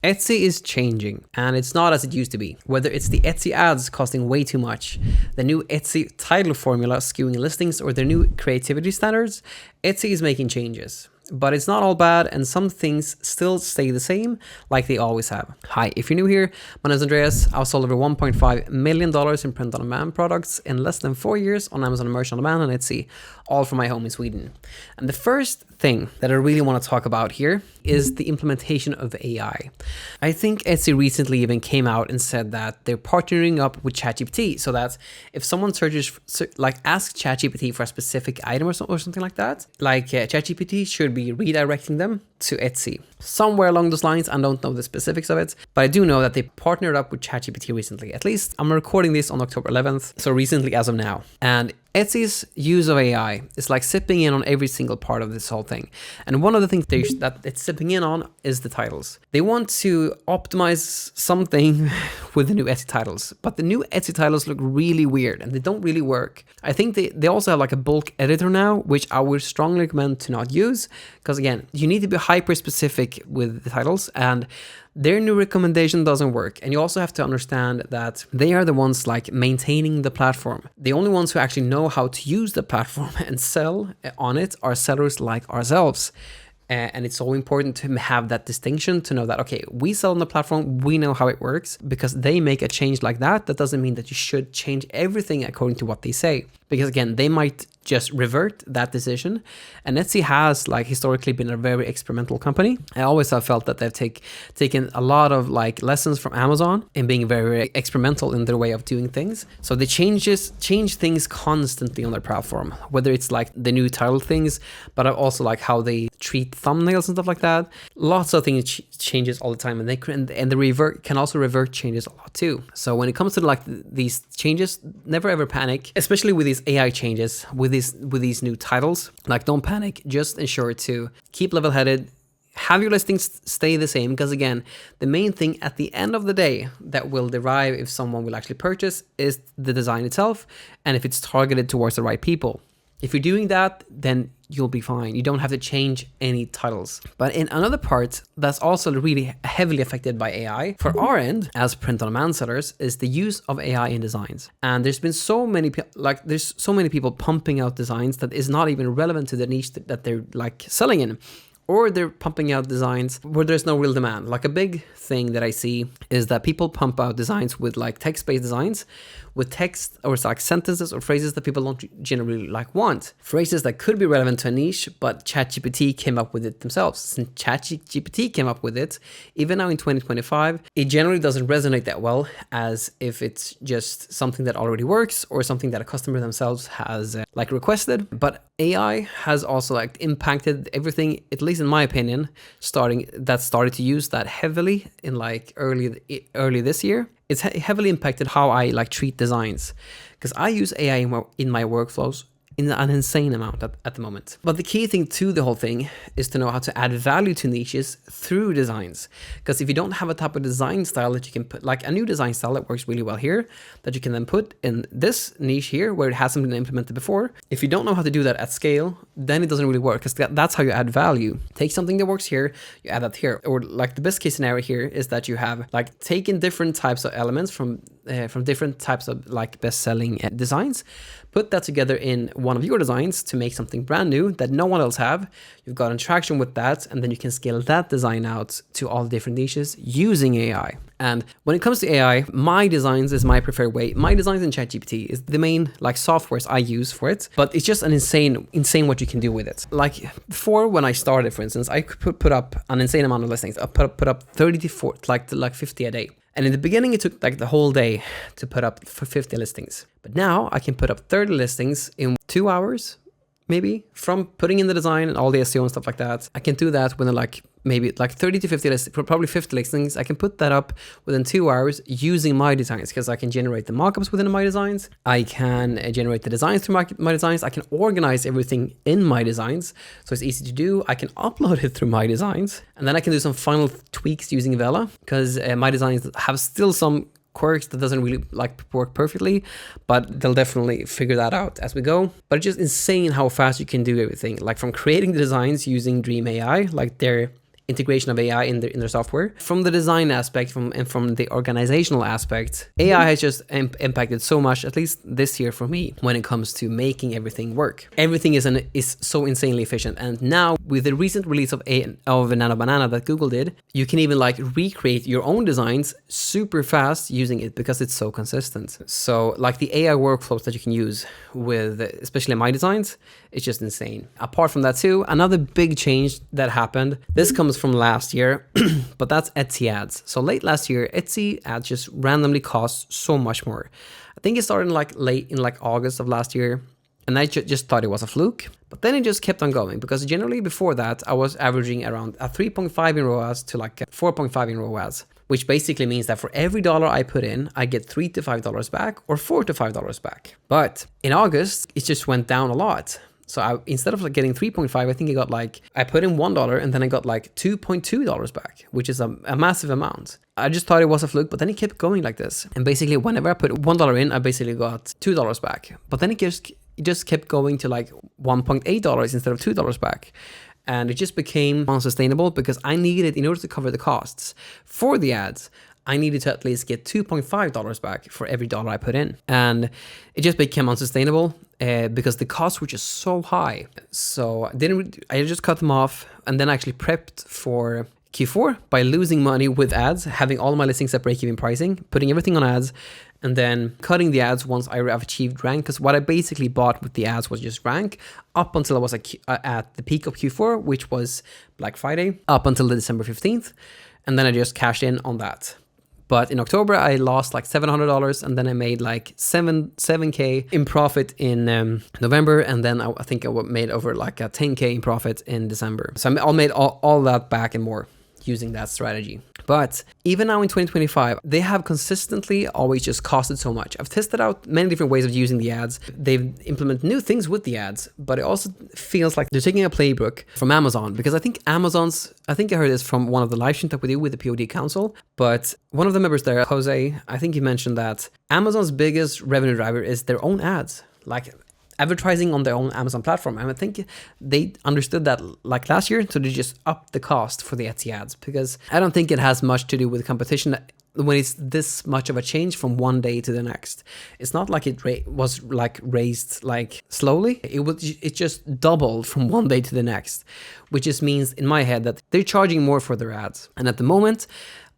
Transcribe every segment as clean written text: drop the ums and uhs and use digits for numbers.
Etsy is changing, and it's not as it used to be. Whether it's the Etsy ads costing way too much, the new Etsy title formula skewing listings, or their new creativity standards, Etsy is making changes. But it's not all bad, and some things still stay the same, like they always have. Hi, if you're new here, my name is Andreas. I've sold over $1.5 million in print-on-demand products in less than 4 years on Amazon Merch on Demand and Etsy, all from my home in Sweden. And the first thing that I really want to talk about here is the implementation of AI. I think Etsy recently even came out and said that they're partnering up with ChatGPT, so that if someone searches, like asks ChatGPT for a specific item or something like that, like ChatGPT should be redirecting them to Etsy. Somewhere along those lines, I don't know the specifics of it, but I do know that they partnered up with ChatGPT recently. At least I'm recording this on October 11th, so recently as of now. And Etsy's use of AI is like sipping in on every single part of this whole thing. And one of the things that it's sipping in on is the titles. They want to optimize something with the new Etsy titles, but the new Etsy titles look really weird and they don't really work. I think they also have like a bulk editor now, which I would strongly recommend to not use, because again, you need to be hyper specific with the titles, and their new recommendation doesn't work. And you also have to understand that they are the ones like maintaining the platform. The only ones who actually know how to use the platform and sell on it are sellers like ourselves. And it's so important to have that distinction, to know that, okay, we sell on the platform, we know how it works. Because they make a change like that, that doesn't mean that you should change everything according to what they say. Because again, they might just revert that decision. And Etsy has like historically been a very experimental company. I always have felt that they've taken a lot of like lessons from Amazon in being very experimental in their way of doing things. So they change things constantly on their platform, whether it's like the new title things, but also like how they treat thumbnails and stuff like that. Lots of things changes all the time, and the revert can also revert changes a lot too. So when it comes to like these changes, never ever panic, especially with these AI changes, with these new titles. Like, don't panic, just ensure to keep level-headed, have your listings stay the same, because again, the main thing at the end of the day that will derive if someone will actually purchase is the design itself, and if it's targeted towards the right people. If you're doing that, then you'll be fine. You don't have to change any titles. But in another part that's also really heavily affected by AI, for our end as print-on-demand sellers, is the use of AI in designs. And there's been so many people pumping out designs that is not even relevant to the niche that they're like selling in. Or they're pumping out designs where there's no real demand. Like a big thing that I see is that people pump out designs with like text-based designs with text or it's like sentences or phrases that people don't generally like want. Phrases that could be relevant to a niche, but ChatGPT came up with it themselves. Since ChatGPT came up with it, even now in 2025, it generally doesn't resonate that well as if it's just something that already works or something that a customer themselves has like requested. But AI has also like impacted everything, at least in my opinion, started to use that heavily in like early this year. It's heavily impacted how I like treat designs, because I use AI in my workflows in an insane amount at the moment. But the key thing to the whole thing is to know how to add value to niches through designs. Because if you don't have a type of design style that you can put, like a new design style that works really well here, that you can then put in this niche here where it hasn't been implemented before, if you don't know how to do that at scale, then it doesn't really work, because that's how you add value. Take something that works here, you add that here. Or like the best case scenario here is that you have like taken different types of elements from different types of like best-selling designs, put that together in one of your designs to make something brand new that no one else have. You've gotten traction with that, and then you can scale that design out to all the different niches using AI. And when it comes to AI, My Designs is my preferred way. My Designs in ChatGPT is the main like softwares I use for it, but it's just an insane what you can do with it. Like before, when I started, for instance, I could put up an insane amount of listings. I put up 30 to 40, like 50 a day. And in the beginning, it took like the whole day to put up for 50 listings. But now I can put up 30 listings in 2 hours, maybe, from putting in the design and all the SEO and stuff like that. I can do that within like maybe like 30 to 50 listings, probably 50 listings. I can put that up within 2 hours using My Designs, because I can generate the mockups within My Designs. I can generate the designs through My Designs. I can organize everything in My Designs, so it's easy to do. I can upload it through My Designs, and then I can do some final tweaks using Vela, because My Designs have still some quirks that doesn't really like work perfectly, but they'll definitely figure that out as we go. But it's just insane how fast you can do everything, like from creating the designs using Dream AI, like their integration of AI in their software. From the design aspect, and from the organizational aspect, AI has just impacted so much, at least this year for me, when it comes to making everything work. Everything is so insanely efficient, and now with the recent release of Nano Banana that Google did, you can even like recreate your own designs super fast using it because it's so consistent. So like the AI workflows that you can use with especially my designs, it's just insane. Apart from that too, another big change that happened, this comes from last year, but that's Etsy ads. So late last year, Etsy ads just randomly cost so much more. I think it started in like late in like August of last year, and I just thought it was a fluke. But then it just kept on going, because generally before that, I was averaging around a 3.5 in ROAS to like a 4.5 in ROAS, which basically means that for every dollar I put in, I get $3 to $5 back or $4 to $5 back. But in August, it just went down a lot. So instead of like getting 3.5, I think I put in $1 and then I got like $2.2 back, which is a massive amount. I just thought it was a fluke, but then it kept going like this. And basically whenever I put $1 in, I basically got $2 back. But then it just kept going to like $1.8 instead of $2 back. And it just became unsustainable because I needed, in order to cover the costs for the ads, I needed to at least get $2.5 back for every dollar I put in. And it just became unsustainable because the costs were just so high. So I just cut them off, and then I actually prepped for Q4 by losing money with ads, having all my listings at break-even pricing, putting everything on ads, and then cutting the ads once I have achieved rank. Because what I basically bought with the ads was just rank up until I was at the peak of Q4, which was Black Friday, up until the December 15th. And then I just cashed in on that. But in October, I lost like $700, and then I made like 7K in profit in November, and then I think I made over like a 10K in profit in December. So I made all that back and more using that strategy. But even now in 2025, they have consistently always just costed so much. I've tested out many different ways of using the ads. They've implemented new things with the ads, but it also feels like they're taking a playbook from Amazon, because I think I heard this from one of the live streams that we do with the POD Council, but one of the members there, Jose, I think he mentioned that Amazon's biggest revenue driver is their own ads. Like advertising on their own Amazon platform. And I think they understood that like last year, so they just upped the cost for the Etsy ads, because I don't think it has much to do with competition when it's this much of a change from one day to the next. It's not like it was like raised like slowly. It just doubled from one day to the next, which just means in my head that they're charging more for their ads. And at the moment,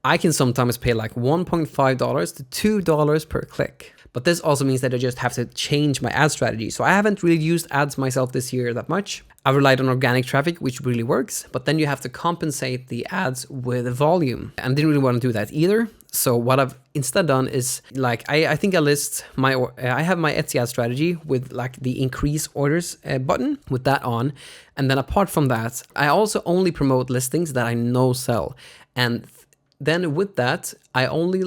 I can sometimes pay like $1.5 to $2 per click. But this also means that I just have to change my ad strategy. So I haven't really used ads myself this year that much. I've relied on organic traffic, which really works, but then you have to compensate the ads with volume. And I didn't really want to do that either. So what I've instead done is like, I think I have my Etsy ad strategy with like the increase orders button with that on. And then apart from that, I also only promote listings that I know sell. And then with that, I only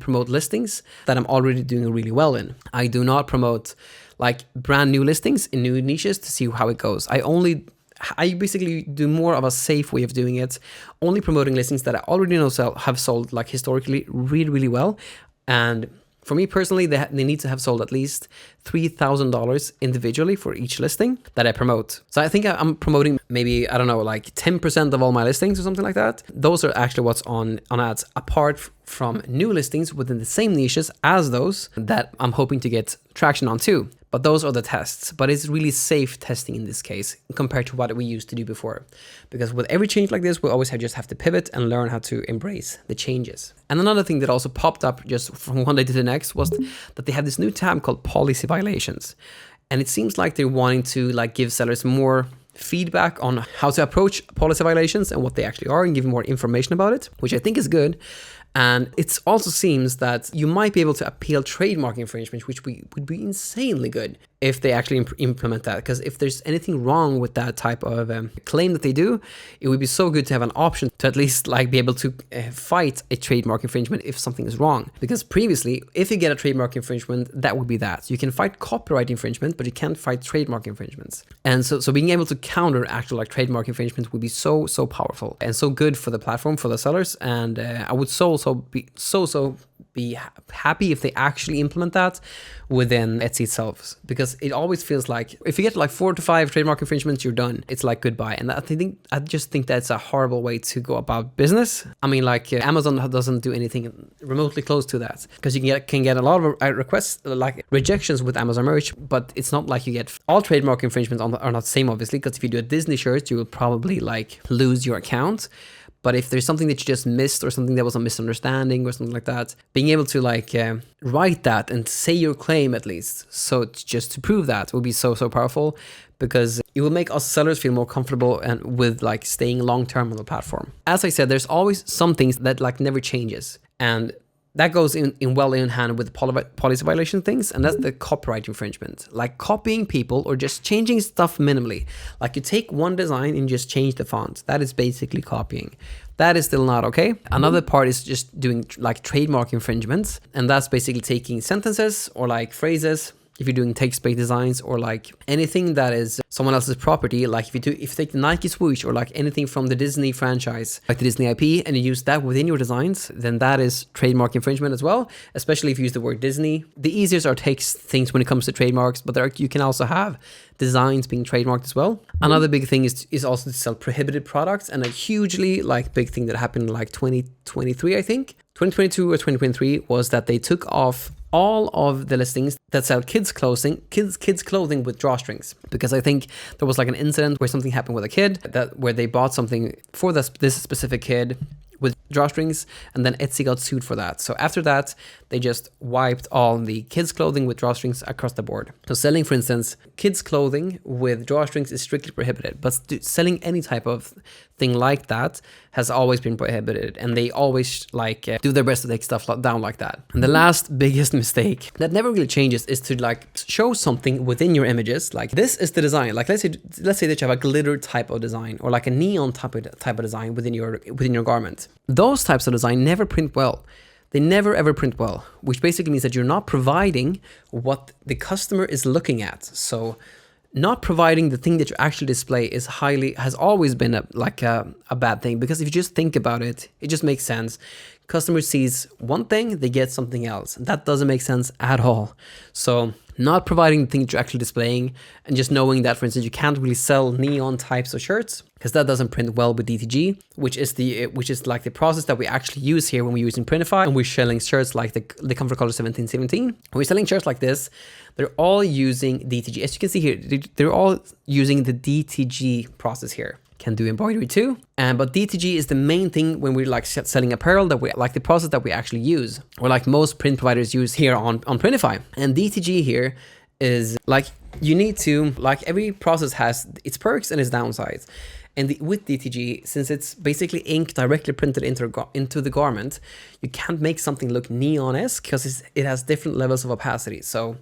promote listings that I'm already doing really well in. I do not promote like brand new listings in new niches to see how it goes. I basically do more of a safe way of doing it, only promoting listings that I already know have sold like historically really, really well. And for me personally, they need to have sold at least $3,000 individually for each listing that I promote. So I think I'm promoting maybe, I don't know, like 10% of all my listings or something like that. Those are actually what's on ads, apart from new listings within the same niches as those that I'm hoping to get traction on too. But those are the tests. But it's really safe testing in this case compared to what we used to do before. Because with every change like this, we always just have to pivot and learn how to embrace the changes. And another thing that also popped up just from one day to the next was that they have this new tab called policy violations. And it seems like they're wanting to like give sellers more feedback on how to approach policy violations and what they actually are, and give more information about it, which I think is good. And it also seems that you might be able to appeal trademark infringement, which would be insanely good if they actually implement that. Because if there's anything wrong with that type of claim that they do, it would be so good to have an option to at least like be able to fight a trademark infringement if something is wrong. Because previously, if you get a trademark infringement, that would be that. You can fight copyright infringement, but you can't fight trademark infringements. And so being able to counter actual like trademark infringement would be so powerful and so good for the platform, for the sellers. And I would be be happy if they actually implement that within Etsy itself, because it always feels like if you get like 4 to 5 trademark infringements, you're done. It's like goodbye. And I just think that's a horrible way to go about business. I mean, like Amazon doesn't do anything remotely close to that, because you can get a lot of requests, like rejections with Amazon merch, but it's not like you get all trademark infringements are not the same, obviously, because if you do a Disney shirt, you will probably like lose your account. But if there's something that you just missed, or something that was a misunderstanding or something like that, being able to like write that and say your claim at least, so just to prove that will be so powerful, because it will make us sellers feel more comfortable and with like staying long term on the platform. As I said, there's always some things that like never changes, and that goes well in hand with policy violation things, and that's the copyright infringement. Like copying people or just changing stuff minimally. Like you take one design and just change the font. That is basically copying. That is still not okay. Another part is just doing like trademark infringements, and that's basically taking sentences or like phrases, if you're doing text-based designs, or like anything that is someone else's property. Like if you take the Nike swoosh, or like anything from the Disney franchise, like the Disney IP, and you use that within your designs, then that is trademark infringement as well, especially if you use the word Disney. The easiest are text things when it comes to trademarks, but you can also have designs being trademarked as well. Another big thing is also to sell prohibited products, and a hugely like big thing that happened in like 2023, I think 2022 or 2023, was that they took off all of the listings that sell kids clothing with drawstrings, because I think there was like an incident where something happened with a kid where they bought something for this specific kid with drawstrings, and then Etsy got sued for that. So after that, they just wiped all the kids clothing with drawstrings across the board. So selling, for instance, kids clothing with drawstrings is strictly prohibited, but selling any type of thing like that has always been prohibited, and they always like do their best to take stuff down like that. And the last biggest mistake that never really changes is to like show something within your images. Like this is the design. Like let's say that you have a glitter type of design, or like a neon type of design within your garment. Those types of design never print well. They never ever print well, which basically means that you're not providing what the customer is looking at. So not providing the thing that you actually display has always been a bad thing, because if you just think about it, it just makes sense. Customer sees one thing, they get something else. That doesn't make sense at all. So not providing the thing that you're actually displaying, and just knowing that, for instance, you can't really sell neon types of shirts because that doesn't print well with DTG, which is like the process that we actually use here when we're using Printify, and we're selling shirts like the Comfort Color 1717. When we're selling shirts like this, they're all using DTG. As you can see here, they're all using the DTG process here. Can do embroidery too, but DTG is the main thing when we're like selling apparel, that we like the process that we actually use, or like most print providers use here on Printify. And DTG here is like, you need to, like, every process has its perks and its downsides. And with DTG, since it's basically ink directly printed into the garment, you can't make something look neon-esque because it has different levels of opacity. So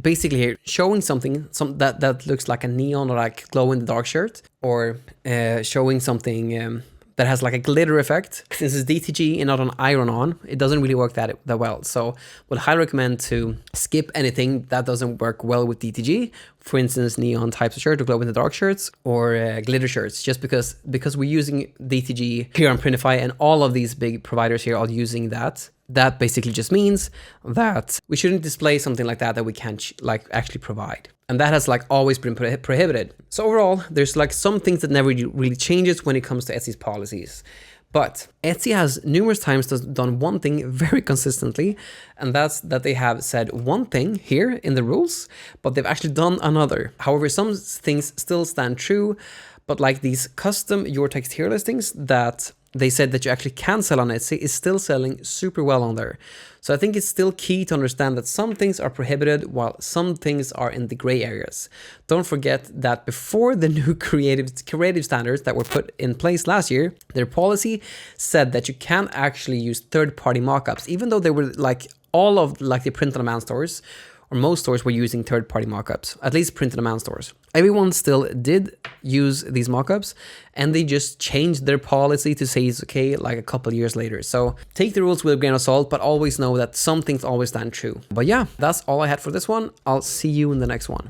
basically here, showing something that looks like a neon or like glow-in-the-dark shirt, or showing something that has like a glitter effect. Since it's DTG and not an iron-on, it doesn't really work that well. So would highly recommend to skip anything that doesn't work well with DTG. For instance, neon types of shirt, or glow-in-the-dark shirts, or glitter shirts, just because we're using DTG here on Printify, and all of these big providers here are using that. That basically just means that we shouldn't display something like that we can't like actually provide. And that has like always been prohibited. So overall, there's like some things that never really changes when it comes to Etsy's policies. But Etsy has numerous times done one thing very consistently, and that's that they have said one thing here in the rules, but they've actually done another. However, some things still stand true, but like these custom your text here listings that they said that you actually can sell on Etsy is still selling super well on there. So I think it's still key to understand that some things are prohibited while some things are in the gray areas. Don't forget that before the new creative standards that were put in place last year, their policy said that you can actually use third-party mockups, even though they were like all of like the print-on-demand stores, or most stores were using third-party mockups, at least print-on-demand stores. Everyone still did use these mockups, and they just changed their policy to say it's okay like a couple years later. So take the rules with a grain of salt, but always know that some things always stand true. But yeah, that's all I had for this one. I'll see you in the next one.